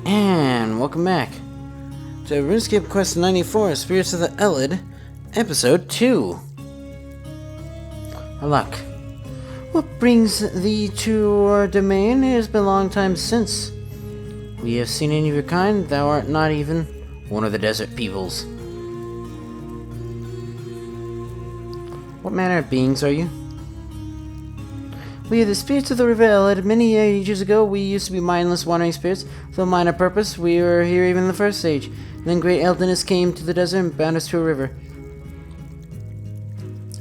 And welcome back to Runescape Quest 94, Spirits of the Elid, Episode 2. Our luck. What brings thee to our domain? It has been a long time since we have seen any of your kind. Thou art not even one of the desert peoples. What manner of beings are you? We are the spirits of the river Elid. Many ages ago, we used to be mindless, wandering spirits. With a minor purpose, we were here even in the first age. And then great Eldiness came to the desert and bound us to a river.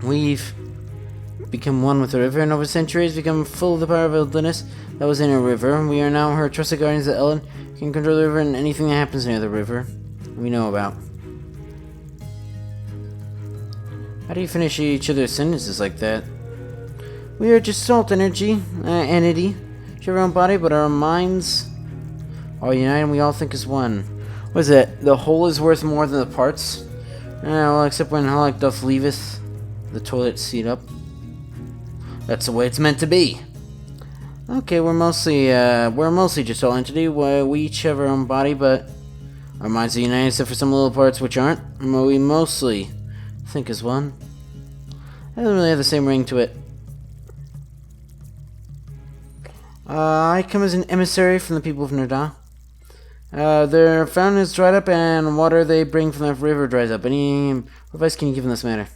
We've become one with the river, and over centuries become full of the power of Eldiness that was in a river. We are now her trusted guardians of Elid. We can control the river and anything that happens near the river we know about. How do you finish each other's sentences like that? We are just salt entity, share our own body, but our minds are united and we all think as one. What is it? The whole is worth more than the parts? Well, except when Halak doth leaveth the toilet seat up. That's the way it's meant to be. Okay, we're mostly just salt entity. We each have our own body, but our minds are united except for some little parts which aren't. We mostly think as one. That doesn't really have the same ring to it. I come as an emissary from the people of Nerda. Their fountain is dried up, and water they bring from the river dries up. Any advice can you give in this matter?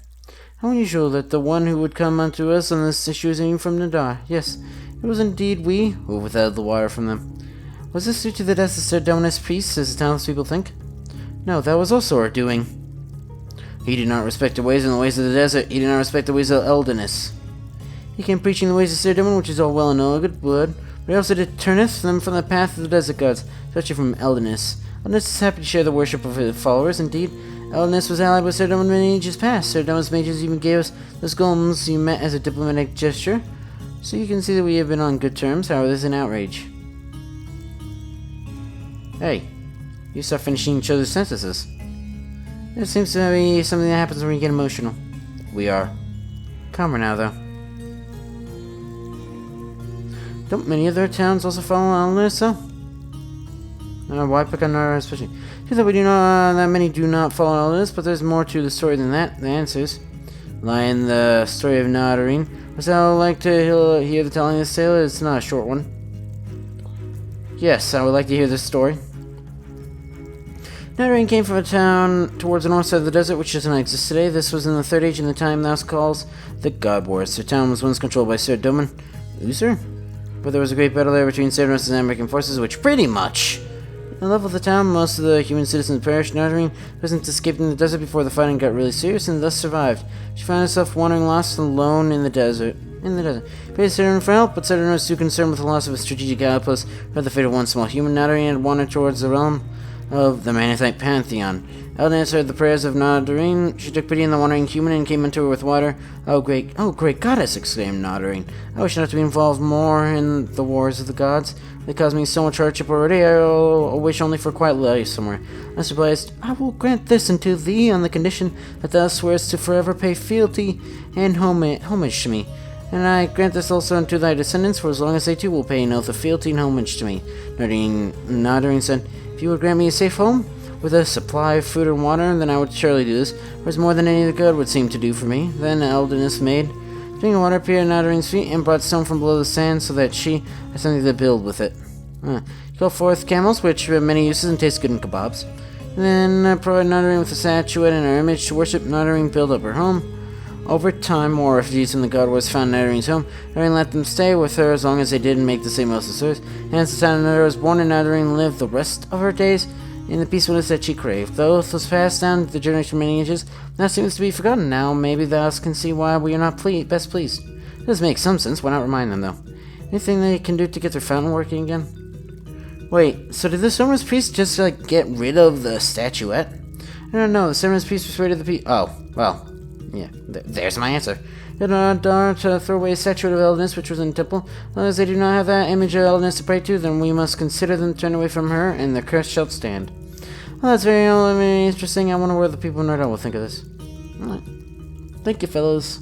How unusual that the one who would come unto us on this issue is even from Nerda. Yes, it was indeed we who withheld the water from them. Was this due to the death of Sir Dominus Priest, as the townspeople think? No, that was also our doing. He did not respect the ways and the ways of the desert. He did not respect the ways of Eldiness. He came preaching the ways of Sir Domin, which is all well and all good, but he also turneth them from the path of the desert gods, especially from Eldiness. Eldiness is happy to share the worship of his followers. Indeed, Eldiness was allied with Sir Domin many ages past. Sir Domin's mages even gave us those golems you met as a diplomatic gesture. So you can see that we have been on good terms. However, this is an outrage. Hey, you start finishing each other's sentences. It seems to be something that happens when you get emotional. We are calmer now, though. Don't many other towns also follow Eldiness, though? Why pick on our especially? Seems that that many do not follow Eldiness, but there's more to the story than that. The answers lie in the story of Nadarine. Would I like to hear the telling of this tale? It's not a short one. Yes, I would like to hear this story. Nadarine came from a town towards the north side of the desert, which does not exist today. This was in the Third Age, in the time thou calls the God Wars. The town was once controlled by Sir Domin User, but there was a great battle there between Sir Domin's and American forces, which pretty much at the level of the town, most of the human citizens perished. Nadarine wasn't escaping the desert before the fighting got really serious, and thus survived. She found herself wandering lost alone in the desert. Paid Sir Domin for help, but Sir Domin was too concerned with the loss of a strategic outpost or the fate of one small human. Nadarine had wandered towards the realm of the Manathite Pantheon. Eldiness heard the prayers of Nadarine. She took pity on the wandering human and came into her with water. Oh great goddess! Exclaimed Nadarine. I wish not to be involved more in the wars of the gods. They cause me so much hardship already. I wish only for a quiet life somewhere. I replied, I will grant this unto thee on the condition that thou swearest to forever pay fealty and homage to me. And I grant this also unto thy descendants, for as long as they too will pay an oath of fealty and homage to me. Nadarine said, if you would grant me a safe home, with a supply of food and water, then I would surely do this, for it's more than any of the good would seem to do for me. Then Eldiness made spring of water appear at Nadarine's feet, and brought stone from below the sand, so that she had something to build with it. You call forth camels, which have many uses and taste good in kebabs. And then provide Nadarine with a statuette and her image to worship. Nadarine built up her home. Over time, more refugees from the God Wars found Nadarine's home. Nadarine let them stay with her as long as they did and make the same oaths as hers. Hence, the town of Nadar was born, and Nadarine lived the rest of her days in the peacefulness that she craved. The oath was passed down to the generation for many ages. That seems to be forgotten now. Maybe thou can see why we are not best pleased. It does make some sense. Why not remind them, though? Anything they can do to get their fountain working again? Wait, so did the Dominus Priest just, get rid of the statuette? I don't know. The Dominus Priest persuaded the people. Oh, well. Yeah, there's my answer. They do not dare to throw away a statue of Eldiness, which was in the temple. As long as they do not have that image of Eldiness to pray to, then we must consider them turned away from her, and the curse shall stand. Well, that's very interesting. I wonder what the people in Nerda will think of this. Alright. Thank you, fellows.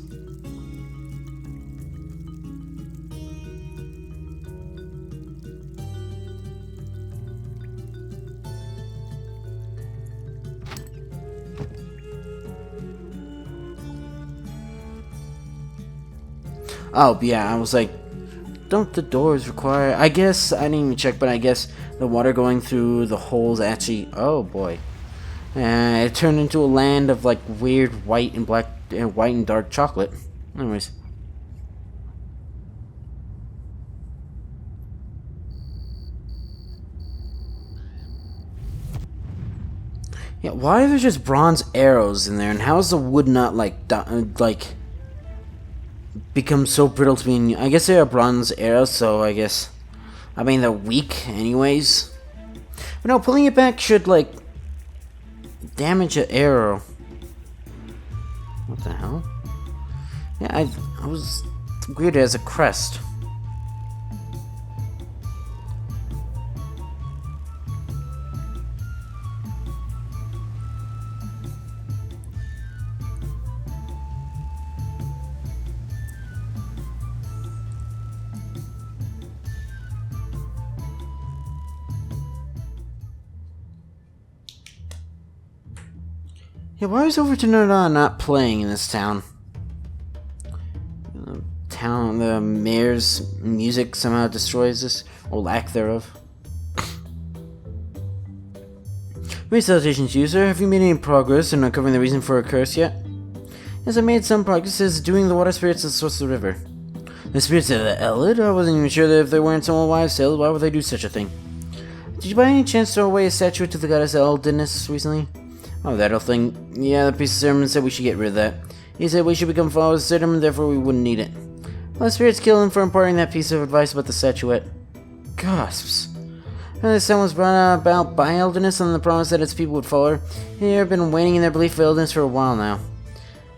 Oh, yeah, I was like, don't the doors require... I guess, I didn't even check, but I guess the water going through the holes actually... Oh, boy. It turned into a land of, like, weird white and black... white and dark chocolate. Anyways. Yeah, why are there just bronze arrows in there, and how is the wood not, like, become so brittle to me? I guess they are bronze arrows, so I guess... I mean, they're weak, anyways. But no, pulling it back should, like, damage an arrow. What the hell? Yeah, I was weird as a crest. Yeah, why is Overton not playing in this town? The mayor's music somehow destroys this, or lack thereof. Great salutations, user. Have you made any progress in uncovering the reason for a curse yet? Yes, I made some progress as doing the water spirits at the source of the river. The spirits of the Elid? I wasn't even sure that if they weren't some old wives' tale, why would they do such a thing? Did you by any chance throw away a statue to the goddess Eldiness recently? Oh, that old thing. Yeah, the priest of Sermon said we should get rid of that. He said we should become followers of Sermon, therefore we wouldn't need it. Well, the spirits killed him for imparting that piece of advice about the statuette. Gasps. This town was brought about by Eldiness on the promise that its people would follow her. They have been waning in their belief of Eldiness for a while now.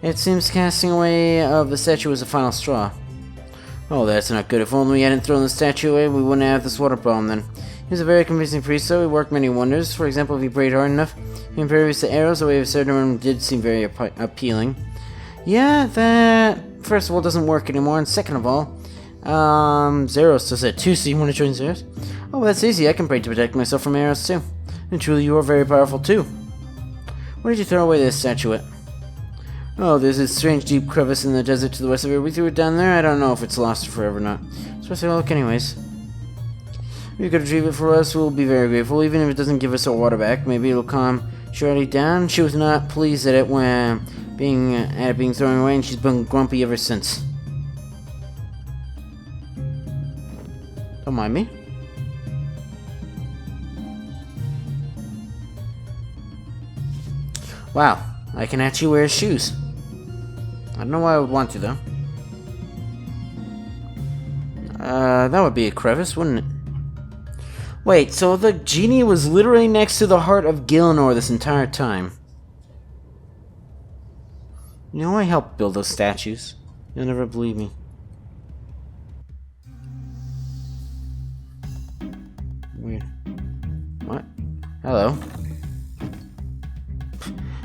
It seems casting away of the statue was the final straw. Oh, that's not good. If only we hadn't thrown the statue away, we wouldn't have this water problem then. He was a very convincing priest, though. He worked many wonders. For example, if he prayed hard enough, he impervious to arrows, the way of Serdum did seem very appealing. Yeah, that, first of all, doesn't work anymore, and second of all, Zeros does it too, so you want to join Zeros? Oh, that's easy. I can pray to protect myself from arrows, too. And truly, you are very powerful, too. Where did you throw away this statuette? Oh, there's this strange deep crevice in the desert to the west of here. We threw it down there. I don't know if it's lost forever or not. So let's have a look anyways. If you could retrieve it for us, we'll be very grateful. Even if it doesn't give us our water back, maybe it'll calm Shirley down. She was not pleased at it being thrown away, and she's been grumpy ever since. Don't mind me. Wow, I can actually wear his shoes. I don't know why I would want to, though. That would be a crevice, wouldn't it? Wait, so the genie was literally next to the heart of Gillinor this entire time. You know, I helped build those statues. You'll never believe me. Weird. What? Hello.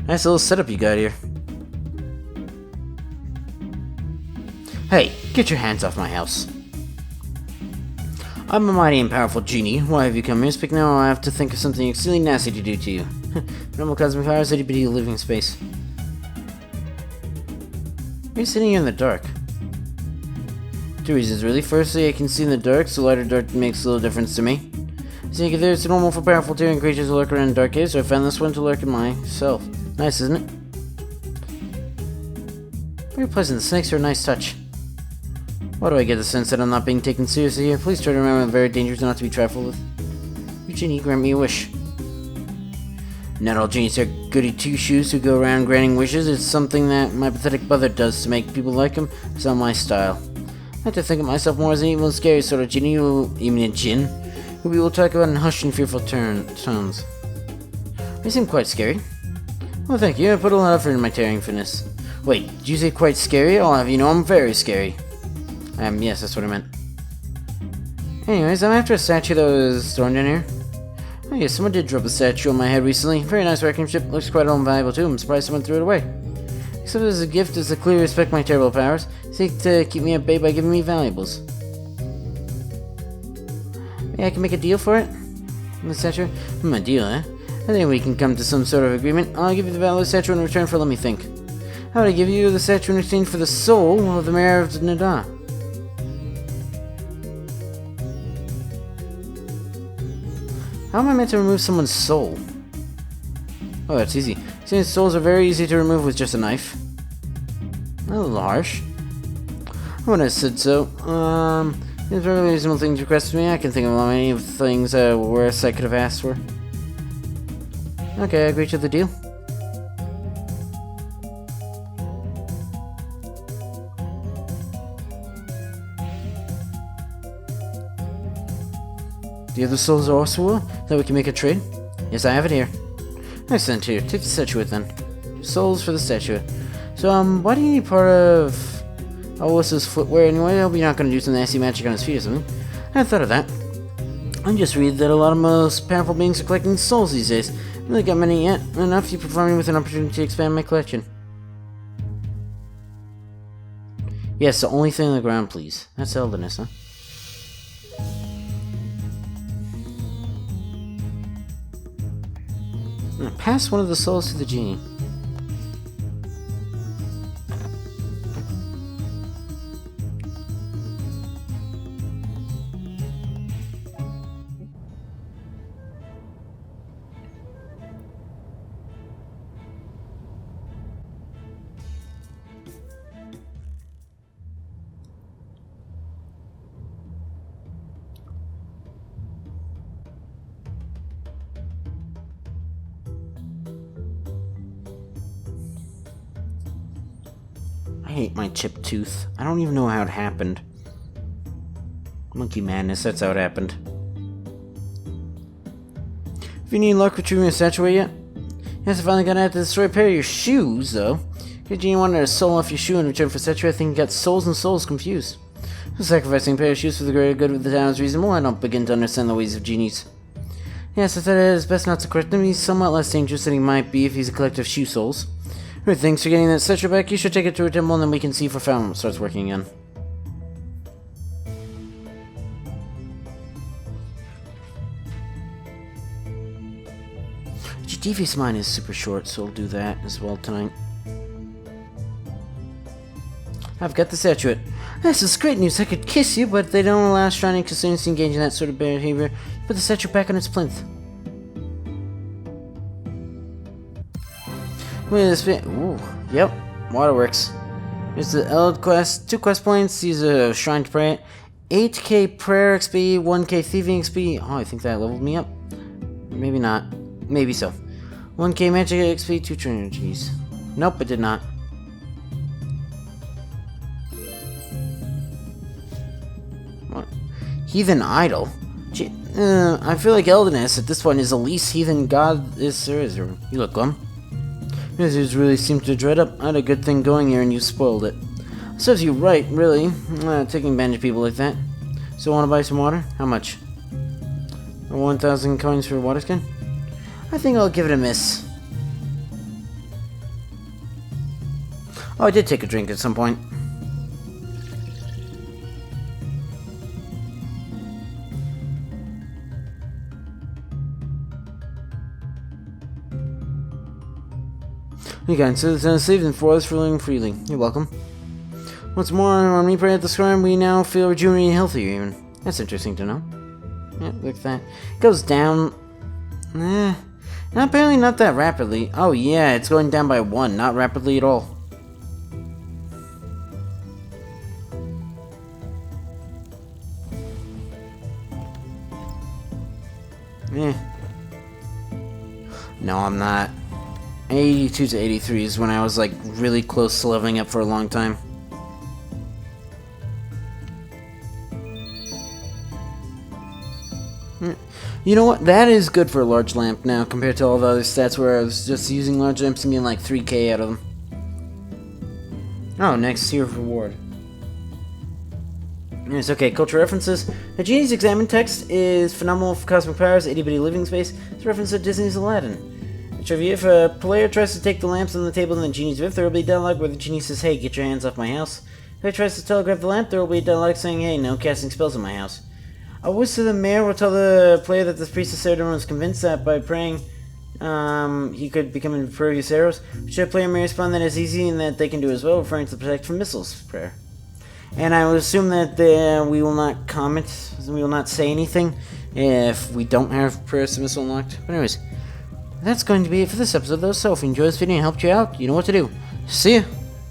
Nice little setup you got here. Hey, get your hands off my house. I'm a mighty and powerful genie. Why have you come here? Speak now, or I have to think of something extremely nasty to do to you. Normal cosmic powers, itty bitty living space. Why are you sitting here in the dark? Two reasons, really. Firstly, I can see in the dark, so light or dark makes a little difference to me. Second, it's normal for powerful Tyrian creatures to lurk around in dark caves, so I found this one to lurk in myself. Nice, isn't it? Very pleasant. The snakes are a nice touch. Why do I get the sense that I'm not being taken seriously here? Please try to remember I'm very dangerous not to be trifled with. Your genie, grant me a wish. Not all genies are goody two-shoes who go around granting wishes. It's something that my pathetic brother does to make people like him. It's not my style. I like to think of myself more as an evil and scary sort of genie, even a djinn, who we will talk about in hushed and fearful tones. You seem quite scary. Well, thank you. I put a lot of effort in my tearing fitness. Wait, did you say quite scary? I'll have you know I'm very scary. Yes, that's what I meant. Anyways, I'm after a statue that was thrown in here. Oh yes, someone did drop a statue on my head recently. Very nice workmanship. Looks quite valuable too. I'm surprised someone threw it away. Except as a gift, as to clearly respect my terrible powers, seek to keep me at bay by giving me valuables. Maybe I can make a deal for it? The statue? A deal, eh? I think we can come to some sort of agreement. I'll give you the valuable statue in return for let me think. How would I give you the statue in exchange for the soul of the mayor of Nada? How am I meant to remove someone's soul? Oh, that's easy. Since souls are very easy to remove with just a knife. A little harsh. I wouldn't have said so. It's a really reasonable thing to request of me. I can think of many of the things worse I could have asked for. Okay, I agree to the deal. Do you have the souls also that we can make a trade? Yes, I have it here. Excellent, here. Take the statuette then. Souls for the statuette. So, why do you need part of Alyss's footwear anyway? I hope you're not going to do some nasty magic on his feet or something. I thought of that. I just read that a lot of most powerful beings are collecting souls these days. I really got many yet. Enough you provide me with an opportunity to expand my collection. Yes, the only thing on the ground, please. That's Elderness, huh? Pass one of the souls to the genie. I hate my chipped tooth. I don't even know how it happened. Monkey madness, that's how it happened. If you need luck retrieving a statuette yet? Yes, I finally got out to destroy a pair of your shoes, though. Your genie wanted a soul off your shoe in return for statuette. I think he got souls and souls confused. So sacrificing a pair of shoes for the greater good of the town is reasonable. I don't begin to understand the ways of genies. Yes, I thought it is best not to correct him. He's somewhat less dangerous than he might be if he's a collector of shoe souls. Thanks for getting that statue back. You should take it to a temple and then we can see if our fountain starts working again. Devious mine is super short, so I'll do that as well tonight. I've got the statuette. This is great news. I could kiss you, but they don't allow Shrining custodians to engage in that sort of behavior. Put the statue back on its plinth. Look at this bit. Ooh, yep, waterworks. Here's the Elid quest, 2 quest points. These are Shrine to Pray. 8k prayer XP, 1k thieving XP. Oh, I think that leveled me up. Maybe not. Maybe so. 1k magic XP, 2 energies. Nope, it did not. What? Heathen idol? Gee, I feel like Elderness at this point is the least heathen god there is. You look glum. Wizards really seem to dread up. I had a good thing going here and you spoiled it. Serves you right, really. Taking advantage of people like that. So want to buy some water? How much? 1,000 coins for a water skin? I think I'll give it a miss. Oh, I did take a drink at some point. You got citizens saved and forest flowing freely. You're welcome. What's more, when we pray at the shrine, we now feel rejuvenated and healthier even. That's interesting to know. Yeah, look at that. It goes down. Apparently not that rapidly. Oh yeah, it's going down by 1, not rapidly at all. No, I'm not. 82 to 83 is when I was like really close to leveling up for a long time. You know what? That is good for a large lamp now compared to all the other stats where I was just using large lamps and getting like 3k out of them. Oh, next tier of reward. Yes, okay, cultural references. The Genie's Examine text is phenomenal for cosmic powers, itty-bitty living space. It's a reference to Disney's Aladdin. Trivia, if a player tries to take the lamps on the table in the Genie's Rift, there will be a dialogue where the Genie says, hey, get your hands off my house. If he tries to telegraph the lamp, there will be a dialogue saying, hey, no casting spells in my house. A wish to the mayor will tell the player that the priest of Saradomin was convinced that by praying, he could become impervious arrows. Should a player may respond that it's easy and that they can do as well, referring to the protect from missiles prayer. And I would assume that we will not comment, we will not say anything if we don't have Prayers to Missile unlocked. But anyways, that's going to be it for this episode though, so if you enjoyed this video and helped you out, you know what to do. See ya!